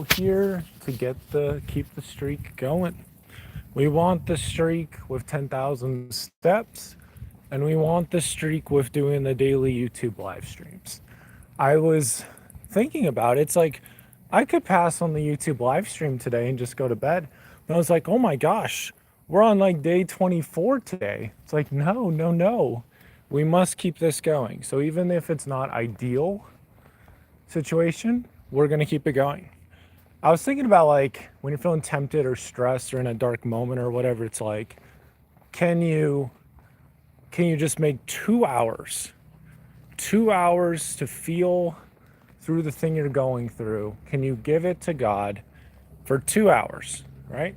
here to keep the streak going. We want the streak with 10,000 steps, and we want the streak with doing the daily YouTube live streams. I was thinking about it. It's like I could pass on the YouTube live stream today and just go to bed. But I was like, oh my gosh, we're on like day 24 today. It's like, no, no, no. We must keep this going. So even if it's not ideal situation, we're going to keep it going. I was thinking about like when you're feeling tempted or stressed or in a dark moment or whatever it's like, can you just make 2 hours 2 hours to feel through the thing you're going through? Can you give it to God for 2 hours, right?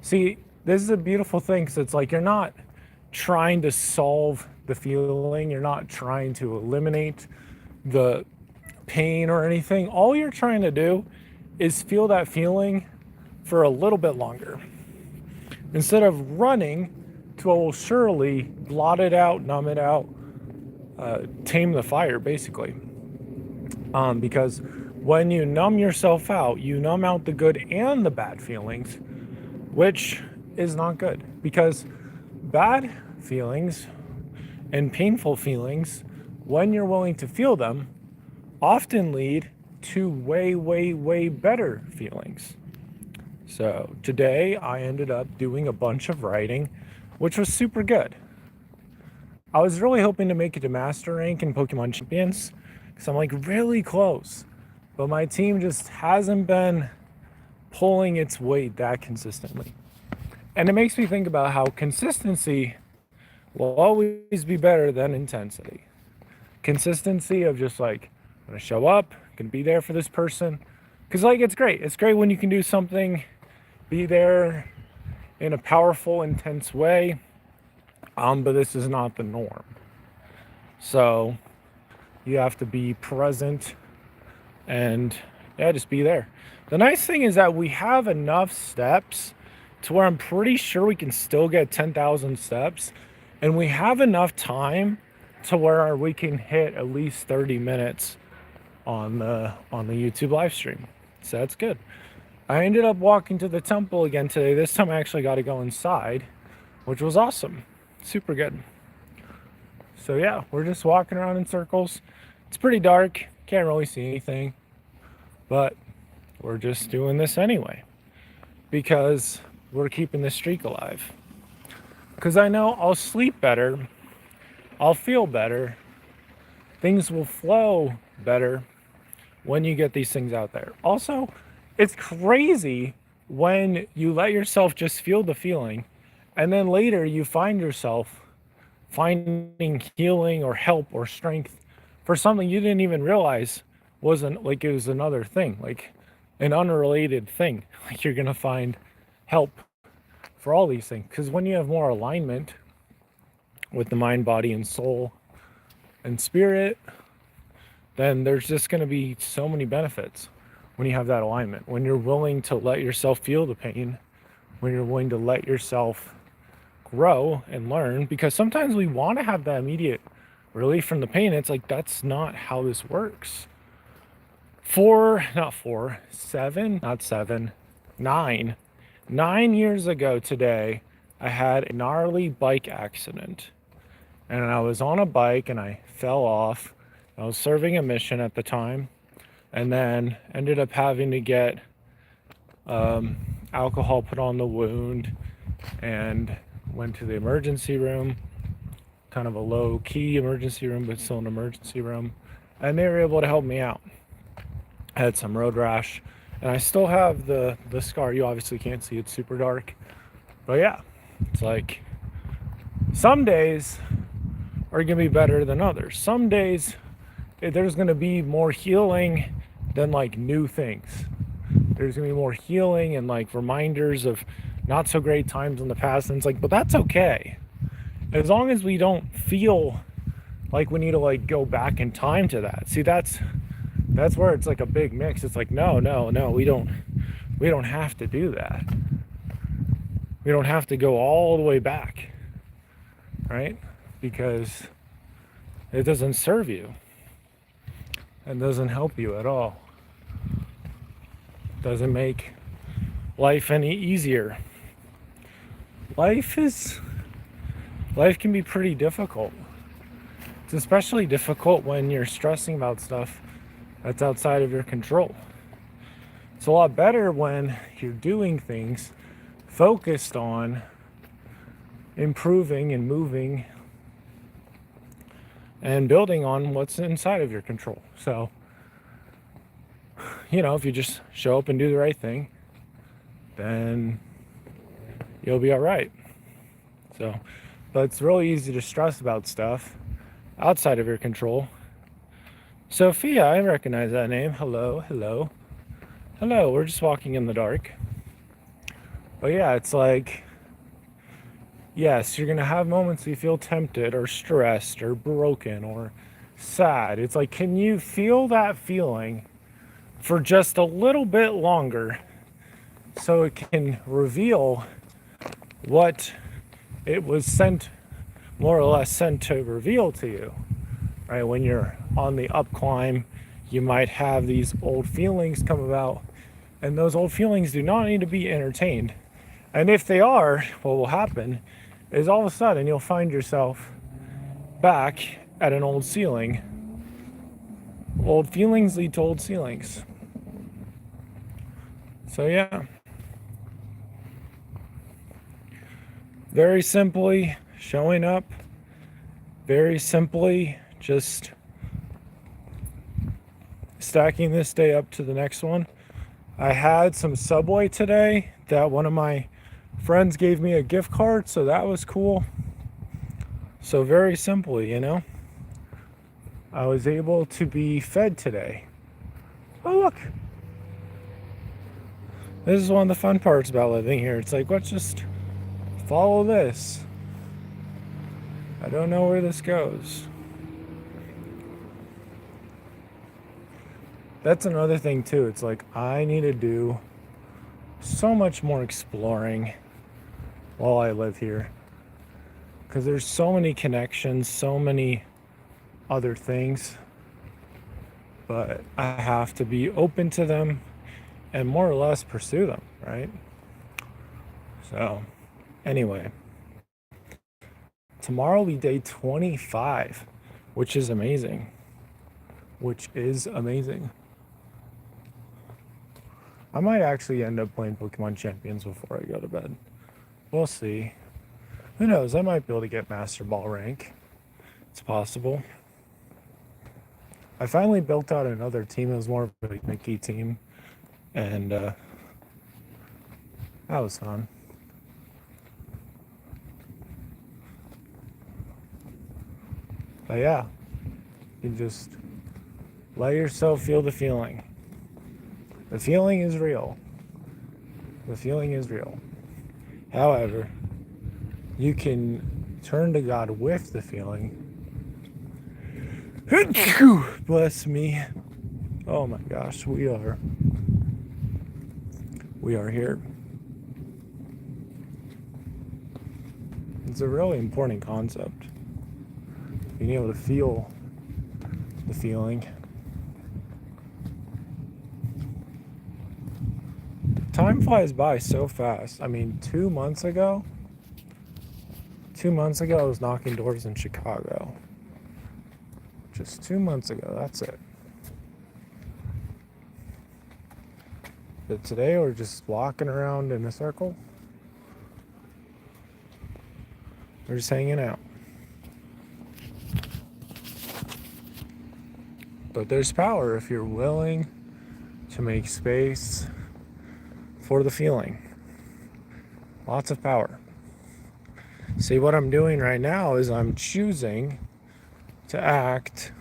See, this is a beautiful thing because it's like you're not trying to solve the feeling, you're not trying to eliminate the pain or anything. All you're trying to do is feel that feeling for a little bit longer. Instead of running to what will surely blot it out, numb it out, tame the fire, basically. Because when you numb yourself out, you numb out the good and the bad feelings, which is not good. Because bad feelings and painful feelings, when you're willing to feel them, often lead to way, way, way better feelings. So today I ended up doing a bunch of writing, which was super good. I was really hoping to make it to Master Rank in Pokemon Champions, because I'm like really close. But my team just hasn't been pulling its weight that consistently. And it makes me think about how consistency will always be better than intensity. Consistency of just like, I'm gonna show up, gonna be there for this person. Because like it's great. It's great when you can do something, be there in a powerful, intense way. But this is not the norm. So you have to be present and yeah, just be there. The nice thing is that we have enough steps to where I'm pretty sure we can still get 10,000 steps, and we have enough time to where we can hit at least 30 minutes on the YouTube live stream. So that's good. I ended up walking to the temple again today. This time I actually got to go inside, which was awesome. Super good. So yeah, we're just walking around in circles. It's pretty dark, can't really see anything, but we're just doing this anyway because we're keeping the streak alive. Because I know I'll sleep better, I'll feel better, things will flow better when you get these things out there. Also, it's crazy when you let yourself just feel the feeling and then later you find yourself finding healing or help or strength for something you didn't even realize wasn't like it was another thing, like an unrelated thing. Like you're gonna find help for all these things. Because when you have more alignment with the mind, body, and soul and spirit, then there's just gonna be so many benefits when you have that alignment. When you're willing to let yourself feel the pain, when you're willing to let yourself grow and learn, because sometimes we want to have that immediate relief from the pain. It's like that's not how this works. 9 years ago today, I had a gnarly bike accident, and I was on a bike and I fell off. I was serving a mission at the time, and then ended up having to get alcohol put on the wound and went to the emergency room, kind of a low-key emergency room, but still an emergency room, and they were able to help me out. I had some road rash, and I still have the scar. You obviously can't see, it's super dark, but yeah, it's like some days are gonna be better than others. Some days there's gonna be more healing than like new things. There's gonna be more healing and like reminders of not so great times in the past, and it's like, but that's okay, as long as we don't feel like we need to like go back in time to that. See, that's where it's like a big mix. It's like no, we don't have to do that. We don't have to go all the way back, right? Because it doesn't serve you and doesn't help you at all. Doesn't make life any easier. Life can be pretty difficult. It's especially difficult when you're stressing about stuff that's outside of your control. It's a lot better when you're doing things focused on improving and moving and building on what's inside of your control. So, if you just show up and do the right thing, then you'll be all right. So, but it's really easy to stress about stuff outside of your control. Sophia, I recognize that name. Hello. We're just walking in the dark. But yeah, it's like, yes, you're going to have moments you feel tempted or stressed or broken or sad. It's like, can you feel that feeling for just a little bit longer so it can reveal what it was more or less sent to reveal to you, right? When you're on the up climb, you might have these old feelings come about, and those old feelings do not need to be entertained. And if they are, what will happen is all of a sudden you'll find yourself back at an old ceiling. Old feelings lead to old ceilings. So yeah. Very simply showing up. Very simply just stacking this day up to the next one. I had some Subway today that one of my friends gave me a gift card, so that was cool. So very simply, I was able to be fed today. Oh, look. This is one of the fun parts about living here. It's like, let's just follow this. I don't know where this goes. That's another thing too. It's like I need to do so much more exploring while I live here, because there's so many connections, so many other things, but I have to be open to them and more or less pursue them, right? So anyway, tomorrow will be day 25, which is amazing. I might actually end up playing Pokemon Champions before I go to bed. We'll see. Who knows? I might be able to get Master Ball rank. It's possible. I finally built out another team. It was more of a Mickey team. And that was fun. But yeah, you just let yourself feel the feeling. The feeling is real. However, you can turn to God with the feeling. Bless me. Oh my gosh, we are here. It's a really important concept. Being able to feel the feeling. Time flies by so fast. I mean, 2 months ago, I was knocking doors in Chicago. Just 2 months ago, that's it. But today we're just walking around in a circle. We're just hanging out. But there's power if you're willing to make space for the feeling. Lots of power. See, what I'm doing right now is I'm choosing to act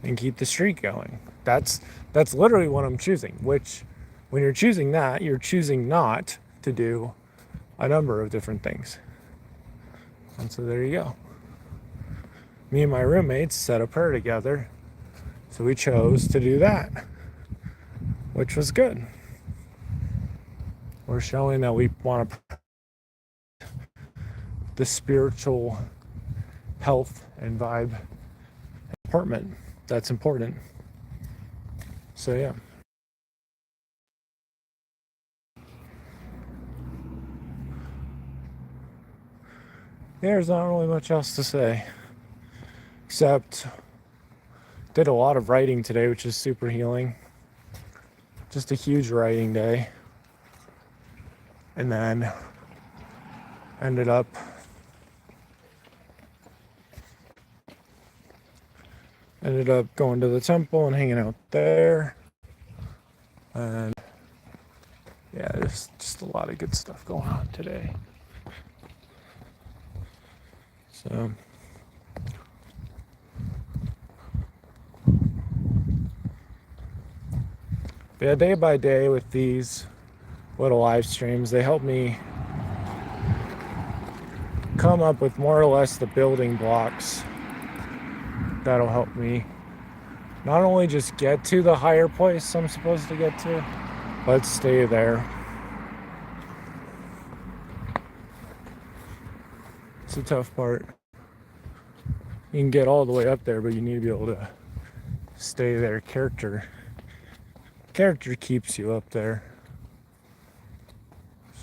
and keep the streak going. That's literally what I'm choosing, which when you're choosing that, you're choosing not to do a number of different things. And so there you go. Me and my roommates said a prayer together, so we chose to do that, which was good. We're showing that we want to the spiritual health and vibe apartment. That's important. So yeah. There's not really much else to say, except did a lot of writing today, which is super healing. Just a huge writing day. And then ended up going to the temple and hanging out there. And yeah, there's just a lot of good stuff going on today. So yeah, day by day with these little live streams, they help me come up with more or less the building blocks that'll help me not only just get to the higher place I'm supposed to get to, but stay there. It's a tough part. You can get all the way up there, but you need to be able to stay there. Character keeps you up there.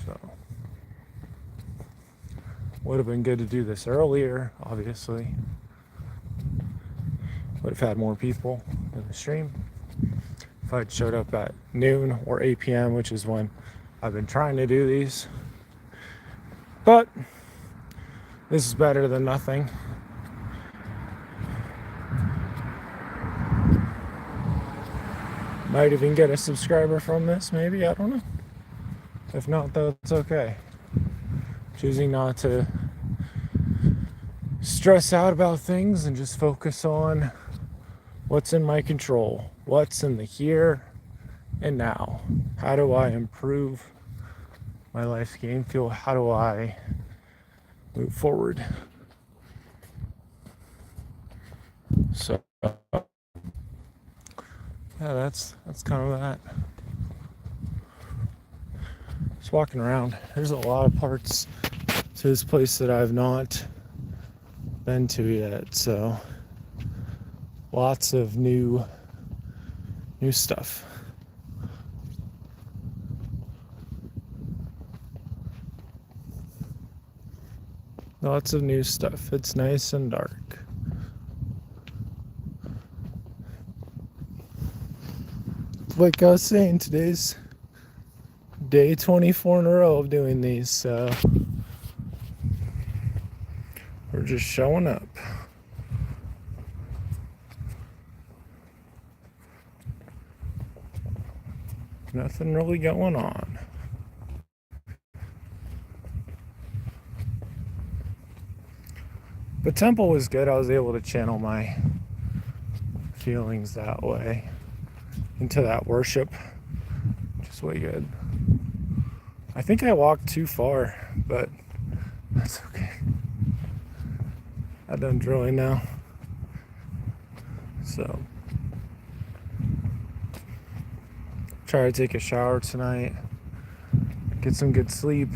So would have been good to do this earlier, obviously. Would have had more people in the stream if I'd showed up at noon or 8 p.m., which is when I've been trying to do these. But this is better than nothing. Might even get a subscriber from this, maybe, I don't know. If not, that's okay. Choosing not to stress out about things and just focus on what's in my control, what's in the here and now. How do I improve my life's game feel? How do I move forward? So yeah, that's kind of that. Just walking around. There's a lot of parts to this place that I've not been to yet, so lots of new stuff. Lots of new stuff. It's nice and dark. Like I was saying, today's day 24 in a row of doing these, so we're just showing up. Nothing really going on. The temple was good. I was able to channel my feelings that way into that worship, which is way good. I think I walked too far, but that's okay. I'm done drilling now. So try to take a shower tonight, get some good sleep,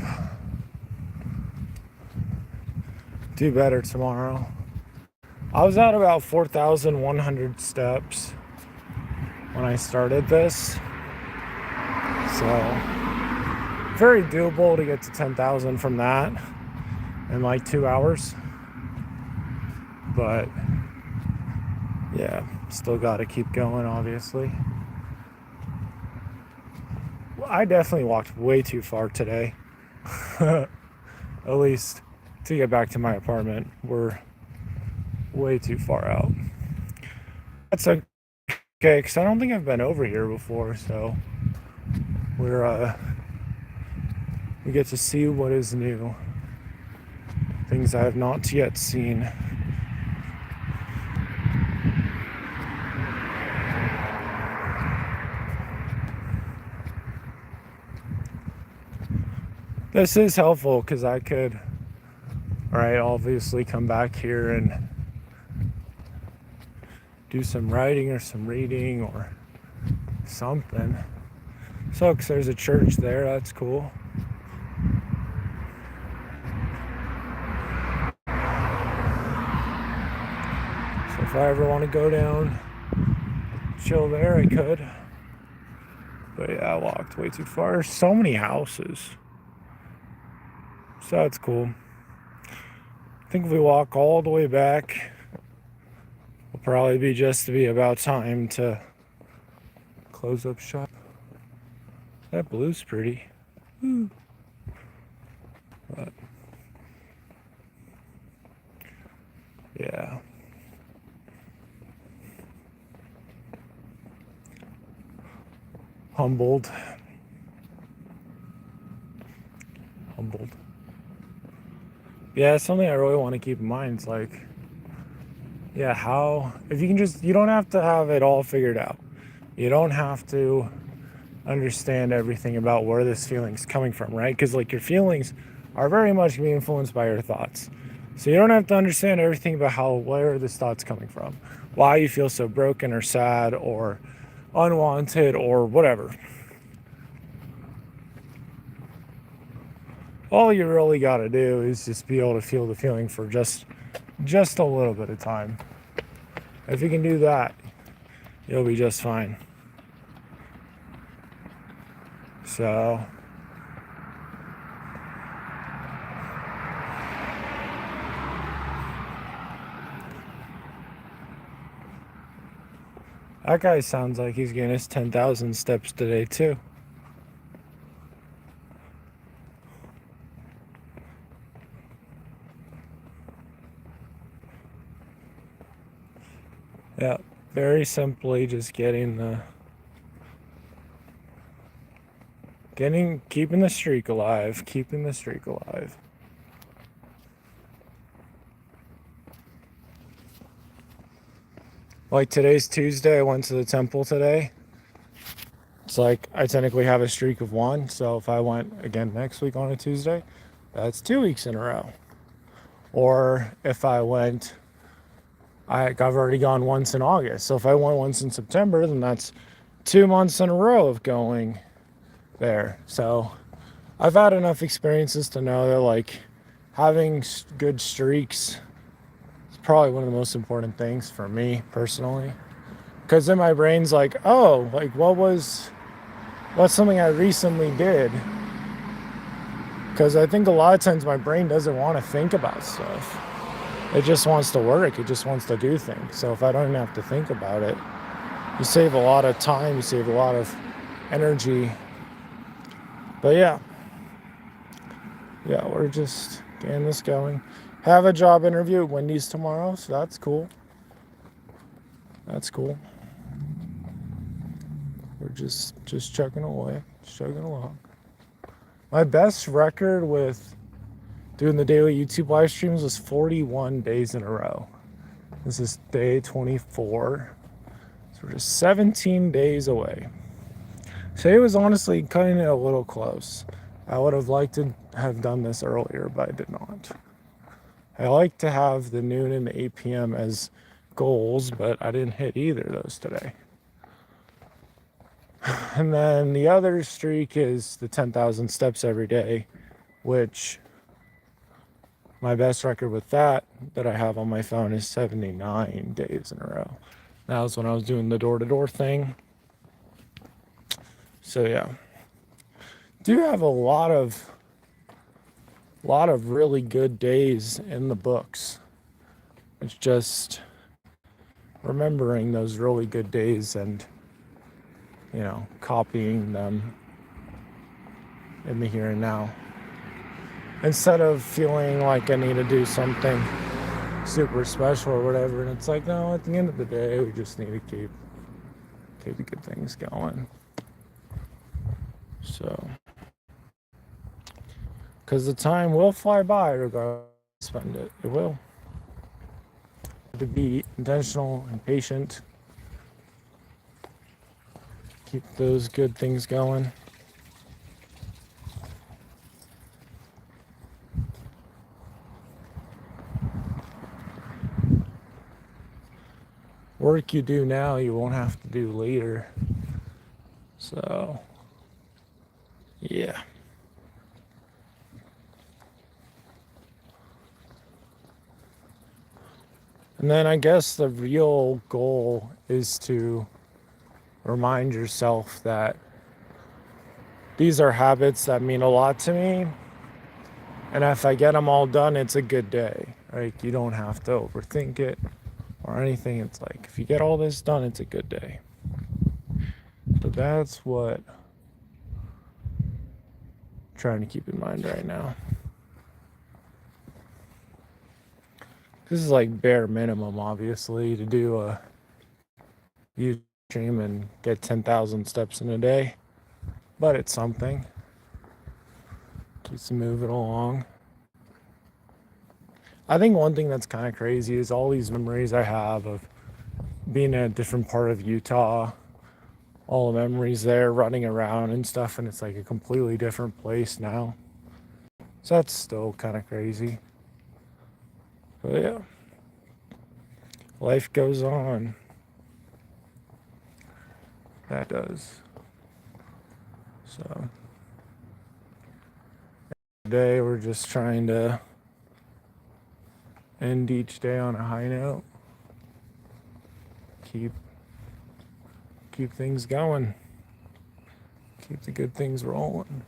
do better tomorrow. I was at about 4,100 steps when I started this, so very doable to get to 10,000 from that in like 2 hours. But yeah, still got to keep going, obviously. I definitely walked way too far today. At least to get back to my apartment. We're way too far out. That's okay, because I don't think I've been over here before, so we get to see what is new. Things I have not yet seen. This is helpful because I could, obviously come back here and do some writing or some reading or something. So, because there's a church there, that's cool. So if I ever want to go down, chill there, I could. But yeah, I walked way too far. There's so many houses. So that's cool. think if we walk all the way back, it'll probably be just to be about time to close up shop. That blue's pretty. But yeah. Humbled. Yeah, it's something I really want to keep in mind. It's like, yeah, how, if you can just, you don't have to have it all figured out. You don't have to understand everything about where this feeling's coming from, right? Because like your feelings are very much being influenced by your thoughts. So you don't have to understand everything about where this thought's coming from, why you feel so broken or sad or unwanted or whatever. All you really got to do is just be able to feel the feeling for just a little bit of time. If you can do that, you'll be just fine. So that guy sounds like he's getting his 10,000 steps today too. Yeah, very simply just keeping the streak alive, Like today's Tuesday, I went to the temple today. It's like I technically have a streak of 1, so if I went again next week on a Tuesday, that's 2 weeks in a row. Or if I went, I've already gone once in August, so if I went once in September, then that's 2 months in a row of going there. So I've had enough experiences to know that like having good streaks is probably one of the most important things for me personally, because then my brain's like, oh, like what's something I recently did, because I think a lot of times my brain doesn't want to think about stuff. It just wants to work, it just wants to do things. So if I don't even have to think about it, you save a lot of time, you save a lot of energy. But yeah, we're just getting this going. Have a job interview at Wendy's tomorrow, so that's cool. We're just chugging away, chugging along. My best record with doing the daily YouTube live streams was 41 days in a row. This is day 24, so we're just 17 days away. Today was honestly cutting it a little close. I would have liked to have done this earlier, but I did not. I like to have the noon and the 8 p.m. as goals, but I didn't hit either of those today. And then the other streak is the 10,000 steps every day, which my best record with that I have on my phone is 79 days in a row. That was when I was doing the door-to-door thing. So yeah, do have a lot of really good days in the books. It's just remembering those really good days and, copying them in the here and now, instead of feeling like I need to do something super special or whatever. And it's like, no, at the end of the day, we just need to keep the good things going. So, because the time will fly by regardless of spend it. It will. To be intentional and patient. Keep those good things going. Work you do now, you won't have to do later. So, yeah. And then I guess the real goal is to remind yourself that these are habits that mean a lot to me. And if I get them all done, it's a good day, Like, you don't have to overthink it or anything. It's like, if you get all this done, it's a good day. So that's what I'm trying to keep in mind right now. This is like bare minimum, obviously, to do a YouTube stream and get 10,000 steps in a day, but it's something. Keeps moving along. I think one thing that's kind of crazy is all these memories I have of being in a different part of Utah, all the memories there, running around and stuff, and it's like a completely different place now. So that's still kind of crazy. But yeah, life goes on. That does. So today we're just trying to end each day on a high note. Keep things going. Keep the good things rolling.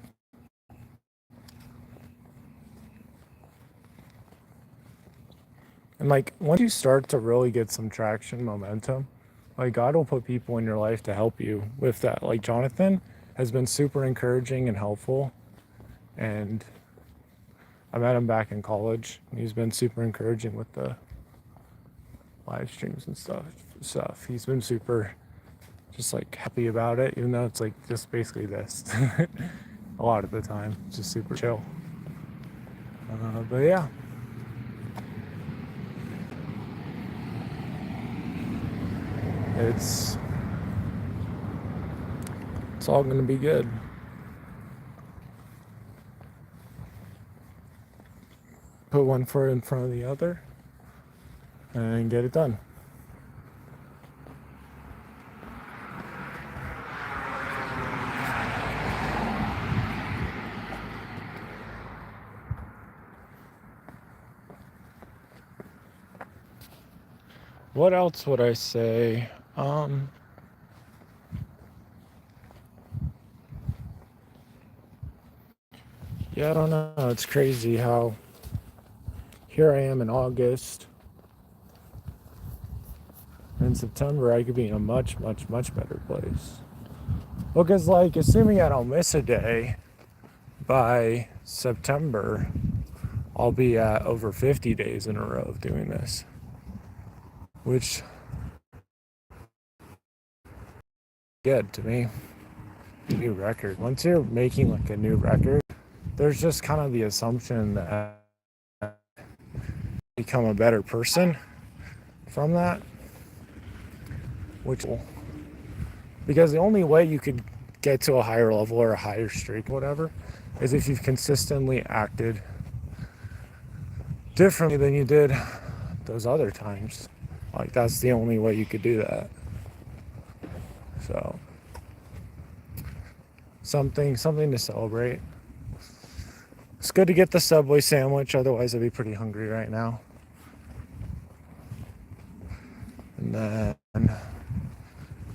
And like, once you start to really get some traction, momentum, like, God will put people in your life to help you with that. Like, Jonathan has been super encouraging and helpful. And I met him back in college, and he's been super encouraging with the live streams and stuff. He's been super just like happy about it, even though it's like just basically this a lot of the time. It's just super chill. But yeah. It's all gonna be good. Put one foot in front of the other and get it done. What else would I say? Yeah, I don't know. It's crazy how here I am in August. In September, I could be in a much, much, much better place. Because, like, assuming I don't miss a day, by September, I'll be at over 50 days in a row of doing this. Which, good to me. New record. Once you're making like a new record, there's just kind of the assumption that you become a better person from that. Because the only way you could get to a higher level or a higher streak, whatever, is if you've consistently acted differently than you did those other times. Like, that's the only way you could do that. So, something to celebrate. It's good to get the Subway sandwich, otherwise I'd be pretty hungry right now. And then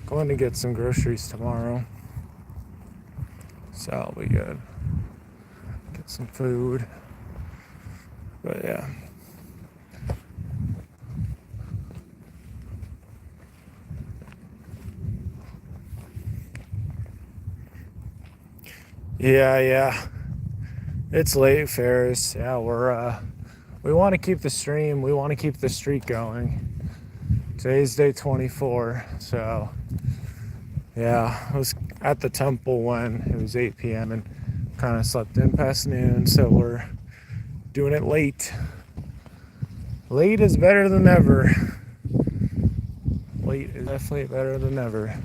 going to get some groceries tomorrow. So I'll be good. Get some food. But yeah. Yeah. It's late, Ferris. Yeah, we want to keep the stream. We want to keep the streak going. Today's day 24. So, yeah, I was at the temple when it was 8 p.m. and kind of slept in past noon. So we're doing it late. Late is better than never. Late is definitely better than never.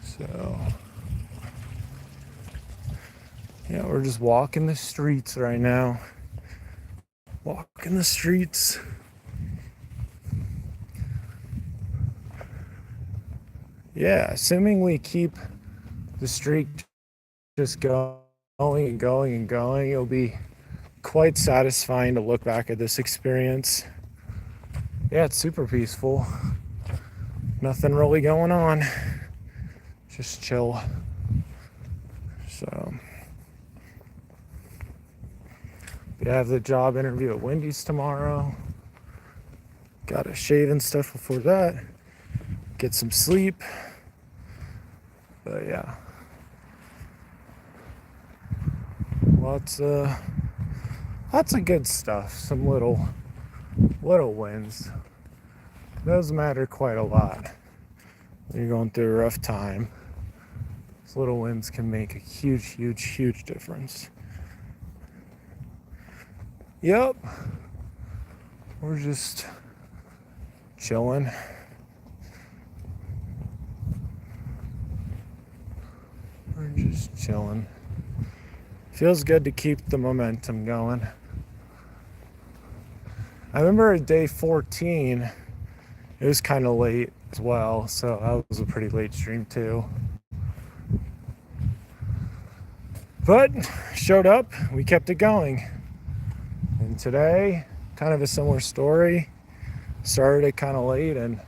So, yeah, we're just walking the streets right now. Walking the streets. Yeah, assuming we keep the streak just going and going and going, it'll be quite satisfying to look back at this experience. Yeah, it's super peaceful. Nothing really going on. Just chill. So, I have the job interview at Wendy's tomorrow. Gotta shave and stuff before that. Get some sleep. But yeah. Lots of good stuff. Some little wins. Those matter quite a lot. When you're going through a rough time, those little wins can make a huge difference. Yep. We're just chilling. Feels good to keep the momentum going. I remember at day 14, it was kind of late as well, so that was a pretty late stream too. But showed up, we kept it going. And today, kind of a similar story. Started it kind of late and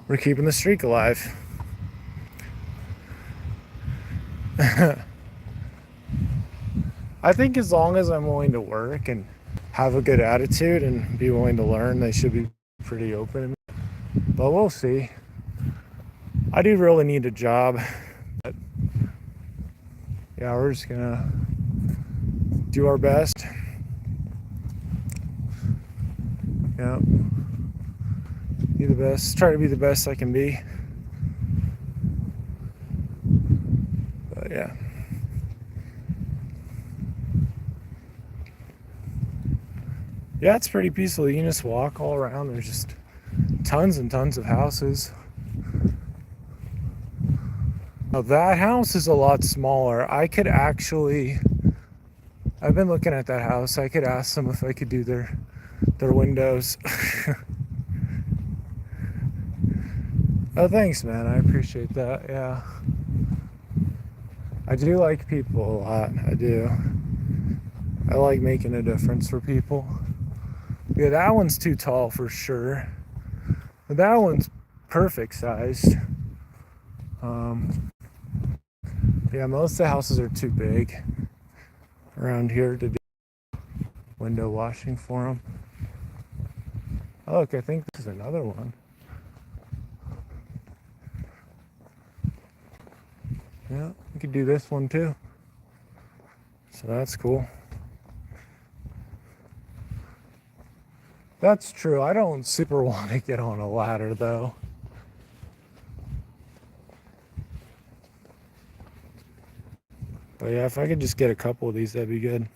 we're keeping the streak alive. I think as long as I'm willing to work and have a good attitude and be willing to learn, they should be pretty open. But we'll see. I do really need a job. But yeah, we're just gonna do our best. Yeah. Be the best. Try to be the best I can be. But yeah. Yeah, it's pretty peaceful. You can just walk all around. There's just tons and tons of houses. Now that house is a lot smaller. I've been looking at that house. I could ask them if I could do their windows. Oh, thanks, man. I appreciate that. Yeah. I do like people a lot. I do. I like making a difference for people. Yeah, that one's too tall for sure. But that one's perfect sized. Yeah, most of the houses are too big around here to do window washing for them. Oh, look, I think this is another one. Yeah, we could do this one too. So that's cool. That's true. I don't super want to get on a ladder though. But yeah, if I could just get a couple of these, that'd be good.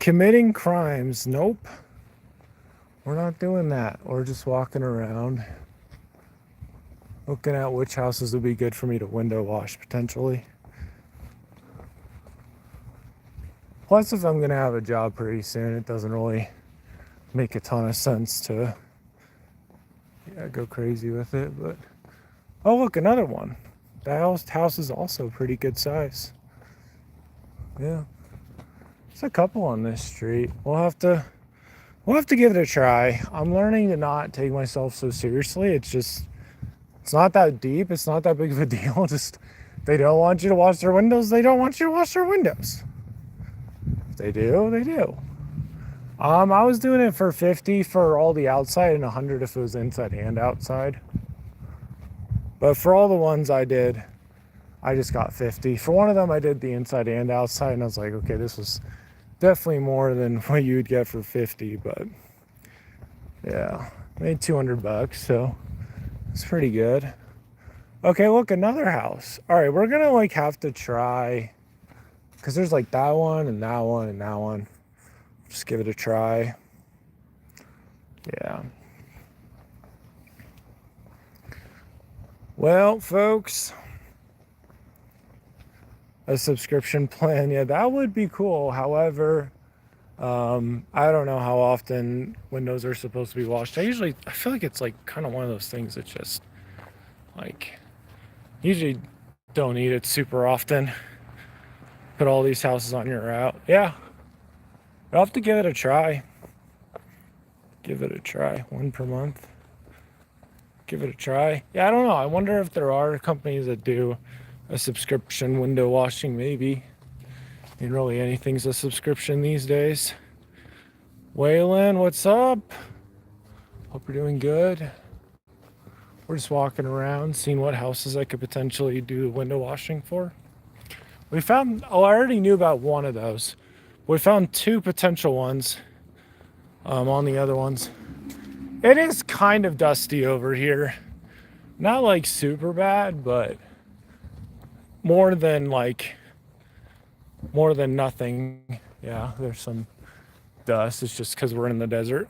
Committing crimes. Nope. We're not doing that. We're just walking around, looking at which houses would be good for me to window wash potentially. Plus, if I'm going to have a job pretty soon, it doesn't really make a ton of sense to go crazy with it. But oh, look, another one. That house is also pretty good size. Yeah, there's a couple on this street. We'll have to give it a try. I'm learning to not take myself so seriously. It's not that deep. It's not that big of a deal. Just they don't want you to wash their windows. They don't want you to wash their windows. If they do, they do. I was doing it for $50 for all the outside and $100 if it was inside and outside. But for all the ones I did, I just got $50. For one of them, I did the inside and outside, and I was like, okay, this was definitely more than what you would get for $50. But yeah, made $200, so it's pretty good. Okay, look, another house. All right, we're gonna have to try, because there's that one and that one and that one. Just give it a try. Yeah. Well, folks, a subscription plan, yeah, that would be cool. However, I don't know how often windows are supposed to be washed. I feel like it's kind of one of those things that just usually don't eat it super often. Put all these houses on your route. Yeah, I'll have to give it a try. Give it a try. One per month. Give it a try. Yeah, I don't know. I wonder if there are companies that do a subscription window washing. Maybe I mean, really anything's a subscription these days. Waylon, what's up? Hope you're doing good. We're just walking around, seeing what houses I could potentially do window washing for. We found, I already knew about one of those. We found 2 potential ones on the other ones. It is kind of dusty over here. Not like super bad, but more than nothing. Yeah, there's some dust. It's just because we're in the desert.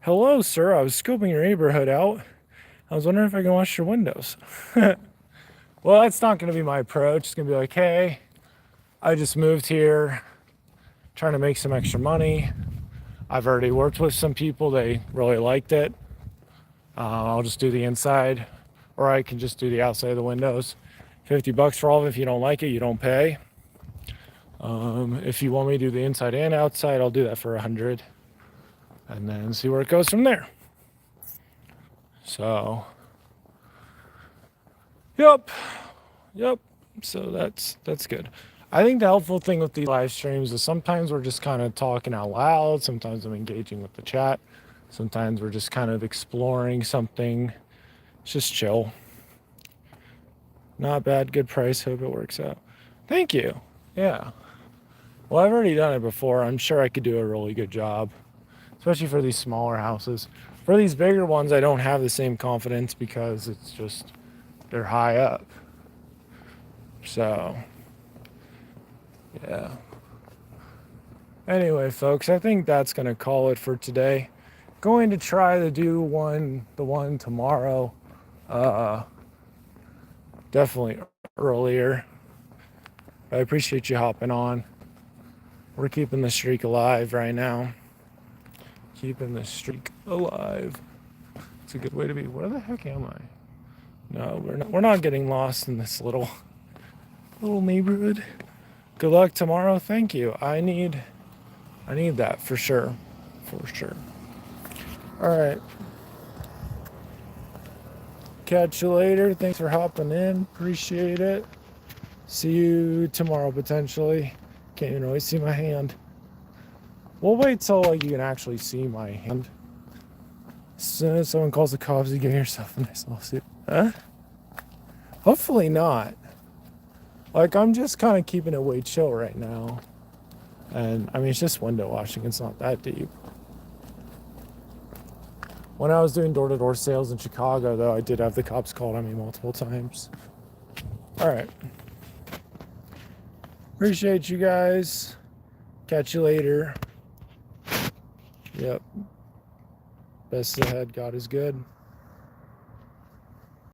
Hello, sir. I was scoping your neighborhood out. I was wondering if I can wash your windows. Well, that's not going to be my approach. It's going to be like, hey, I just moved here, trying to make some extra money. I've already worked with some people. They really liked it. I'll just do the inside, or I can just do the outside of the windows. $50 for all of it. If you don't like it, you don't pay. If you want me to do the inside and outside, I'll do that for $100, and then see where it goes from there. So, yep. So that's good. I think the helpful thing with these live streams is sometimes we're just kind of talking out loud. Sometimes I'm engaging with the chat. Sometimes we're just kind of exploring something. It's just chill. Not bad, good price. Hope it works out. Thank you. Yeah. Well, I've already done it before. I'm sure I could do a really good job, especially for these smaller houses. For these bigger ones, I don't have the same confidence because it's just, they're high up. So, yeah. Anyway, folks, I think that's going to call it for today. Going to try to do the one tomorrow. Definitely earlier. I appreciate you hopping on. We're keeping the streak alive right now. Keeping the streak alive. It's a good way to be. Where the heck am I? No, we're not getting lost in this little neighborhood. Good luck tomorrow. Thank you. I need that for sure. For sure. All right. Catch you later. Thanks for hopping in. Appreciate it. See you tomorrow potentially. Can't even really see my hand. We'll wait till you can actually see my hand. As soon as someone calls the cops, you give yourself a nice lawsuit. Huh? Hopefully not. I'm just kind of keeping it way chill right now. And I mean, it's just window washing. It's not that deep. When I was doing door-to-door sales in Chicago, though, I did have the cops called on me multiple times. All right. Appreciate you guys. Catch you later. Yep. Best ahead. God is good.